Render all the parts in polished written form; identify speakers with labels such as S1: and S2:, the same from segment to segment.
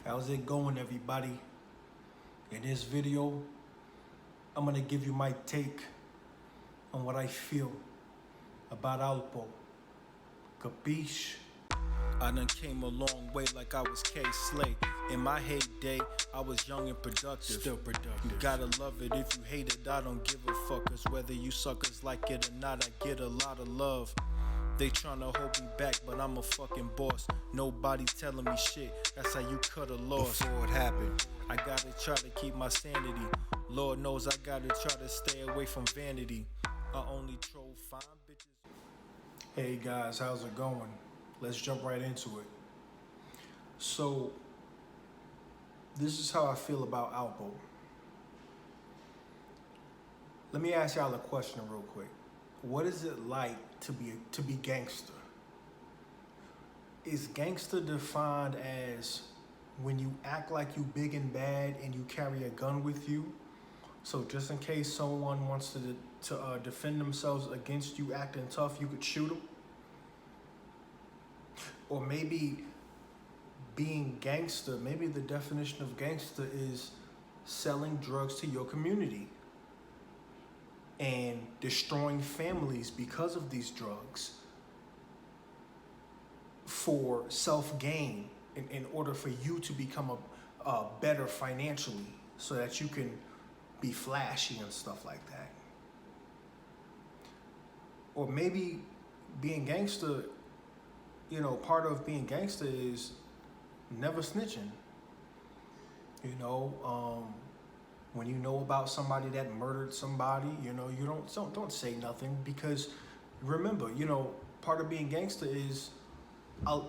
S1: How's it going, everybody? In this video, I'm gonna give you my take on what I feel about Alpo. Capiche? I done came a long way like I was K-Slay. In my heyday, I was young and productive. Still productive. You gotta love it. If you hate it, I don't give a fuck. Cause whether you suckers like it or not, I get a lot of love. They tryna hold me back, but I'm a fucking boss. Nobody telling me shit, that's how you cut a loss. Before it happened, I gotta try to keep my sanity. Lord knows I gotta try to stay away from vanity. I only troll fine bitches. Hey guys, how's it going? Let's jump right into it. So, this is how I feel about Alpo. Let me ask y'all a question real quick. What is it like to be gangster? Is gangster defined as when you act like you big and bad and you carry a gun with you? So just in case someone wants to defend themselves against you acting tough, you could shoot them? Or maybe being gangster, maybe the definition of gangster is selling drugs to your community and destroying families because of these drugs for self-gain in order for you to become a better financially so that you can be flashy and stuff like that. Or maybe being gangster, you know, part of being gangster is never snitching. You know, when you know about somebody that murdered somebody, you know, you don't say nothing, because remember, you know, part of being gangster is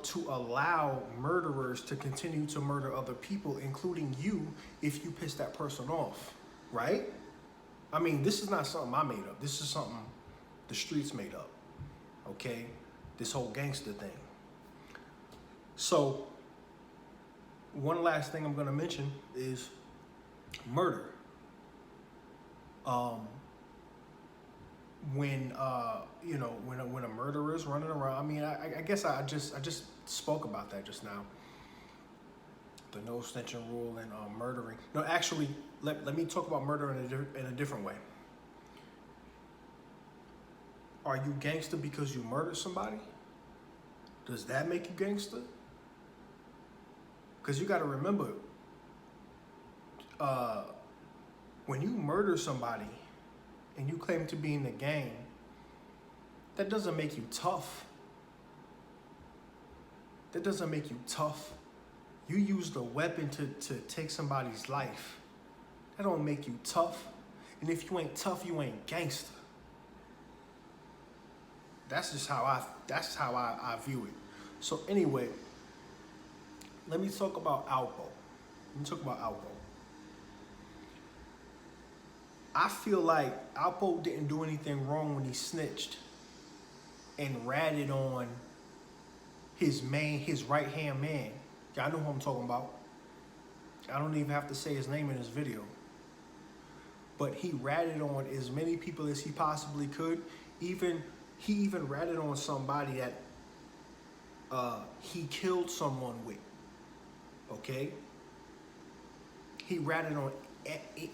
S1: to allow murderers to continue to murder other people, including you, if you piss that person off, right? I mean, this is not something I made up. This is something the streets made up, okay? This whole gangster thing. So, one last thing I'm gonna mention is murder. When you know, when a murderer is running around, I mean, I guess I just spoke about that just now. The no snitching rule and murdering. No, actually, let me talk about murder in a different way. Are you gangster because you murdered somebody? Does that make you gangster? Because you got to remember, when you murder somebody and you claim to be in the gang, that doesn't make you tough. That doesn't make you tough. You used a weapon to take somebody's life. That don't make you tough. And if you ain't tough, you ain't gangster. That's just how I view it. So anyway, let me talk about Alpo. I feel like Alpo didn't do anything wrong when he snitched and ratted on his right-hand man. Y'all know who I'm talking about. I don't even have to say his name in this video. But he ratted on as many people as he possibly could. He even ratted on somebody that he killed someone with. Okay? He ratted on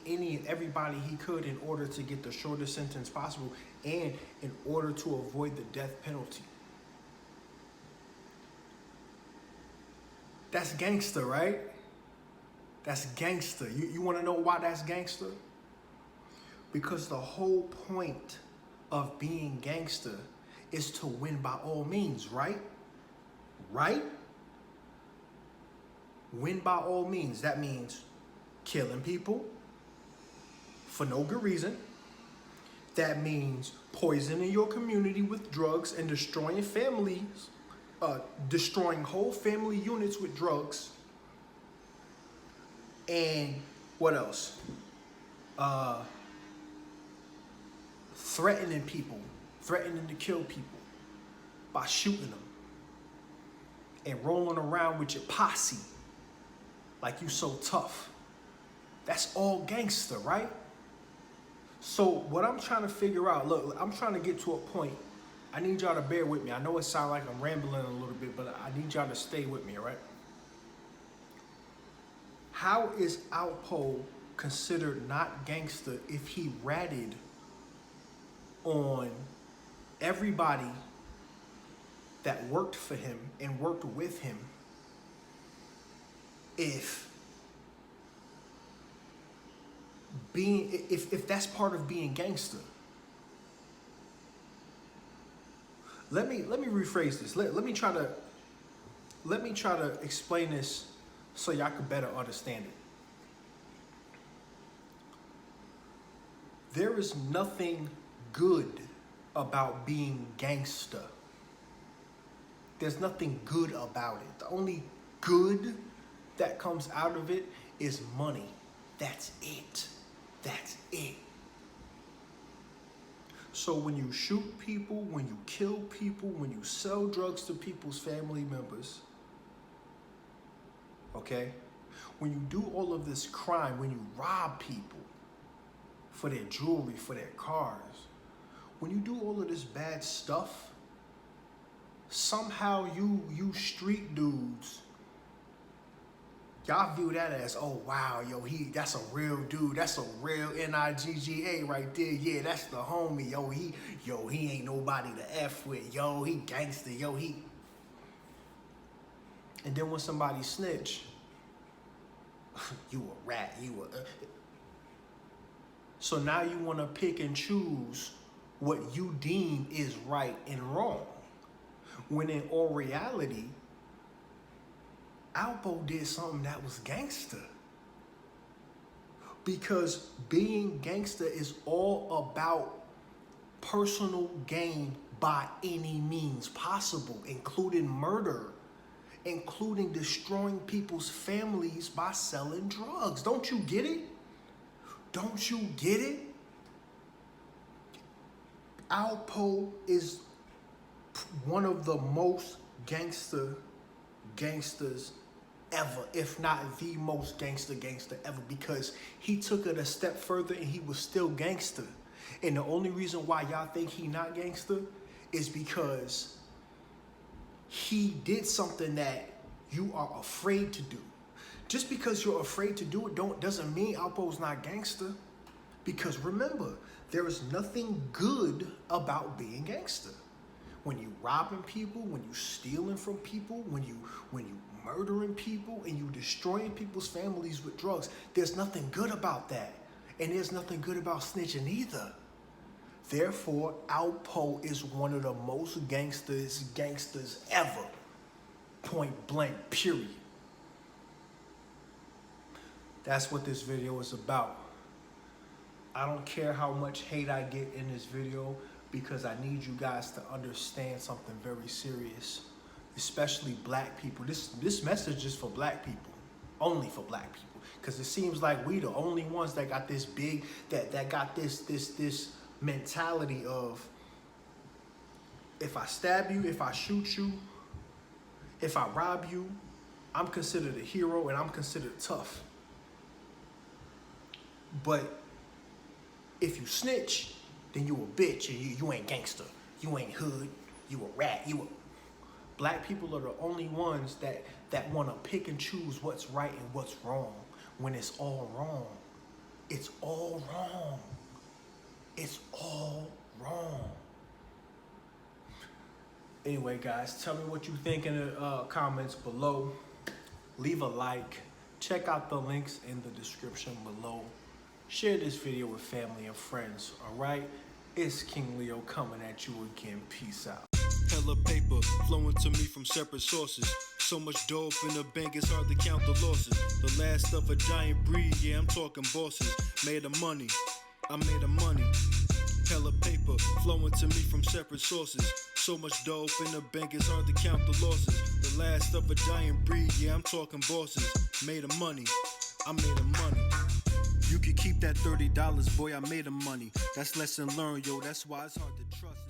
S1: any and everybody he could in order to get the shortest sentence possible and in order to avoid the death penalty. That's gangster, right? That's gangster. You want to know why that's gangster? Because the whole point of being gangster is to win by all means, right? Right? Win by all means. That means killing people for no good reason. That means poisoning your community with drugs and destroying families, destroying whole family units with drugs. And what else? Threatening people, threatening to kill people by shooting them and rolling around with your posse like you so tough. That's all gangster, right? So what I'm trying to figure out, look, I'm trying to get to a point. I need y'all to bear with me. I know it sounds like I'm rambling a little bit, but I need y'all to stay with me, all right? How is Alpo considered not gangster if he ratted on everybody that worked for him and worked with him? If that's part of being gangster. Let me rephrase this. Let me try to explain this so y'all can better understand it. There is nothing good about being gangster. There's nothing good about it. The only good that comes out of it is money. That's it. That's it. So when you shoot people, when you kill people, when you sell drugs to people's family members, okay? When you do all of this crime, when you rob people for their jewelry, for their cars, when you do all of this bad stuff, somehow you street dudes, y'all view that as, oh wow, yo, that's a real dude, that's a real Nigga right there. Yeah, that's the homie. Yo, he ain't nobody to F with. Yo, he gangster. Yo, he. And then when somebody snitch, you a rat. So now you want to pick and choose what you deem is right and wrong, when in all reality, Alpo did something that was gangster. Because being gangster is all about personal gain by any means possible, including murder, including destroying people's families by selling drugs. Don't you get it? Don't you get it? Alpo is one of the most gangsters ever, if not the most gangster ever, because he took it a step further and he was still gangster. And the only reason why y'all think he not gangster is because he did something that you are afraid to do. Just because you're afraid to do it doesn't mean Alpo's not gangster. Because remember, there is nothing good about being gangster. When you robbing people, when you stealing from people, when you murdering people, and you destroying people's families with drugs, there's nothing good about that. And there's nothing good about snitching either. Therefore, Alpo is one of the most gangsters ever. Point blank, period. That's what this video is about. I don't care how much hate I get in this video, because I need you guys to understand something very serious, especially black people. This message is for black people, only for black people, because it seems like we the only ones that got this big, that got this mentality of, if I stab you, if I shoot you, if I rob you, I'm considered a hero and I'm considered tough. But if you snitch, then you a bitch and you ain't gangster. You ain't hood. You a rat. Black people are the only ones that want to pick and choose what's right and what's wrong, when it's all wrong. It's all wrong. It's all wrong. Anyway, guys, tell me what you think in the comments below. Leave a like. Check out the links in the description below. Share this video with family and friends, all right? It's King Leo coming at you again. Peace out.
S2: Hella paper flowing to me from separate sources. So much dope in the bank, it's hard to count the losses. The last of a giant breed, yeah, I'm talking bosses. Made of money, I made of money. Hella paper flowing to me from separate sources. So much dope in the bank, it's hard to count the losses. The last of a giant breed, yeah, I'm talking bosses. Made of money, I made of money. You can keep that $30, boy, I made of money. That's lesson learned, yo, that's why it's hard to trust.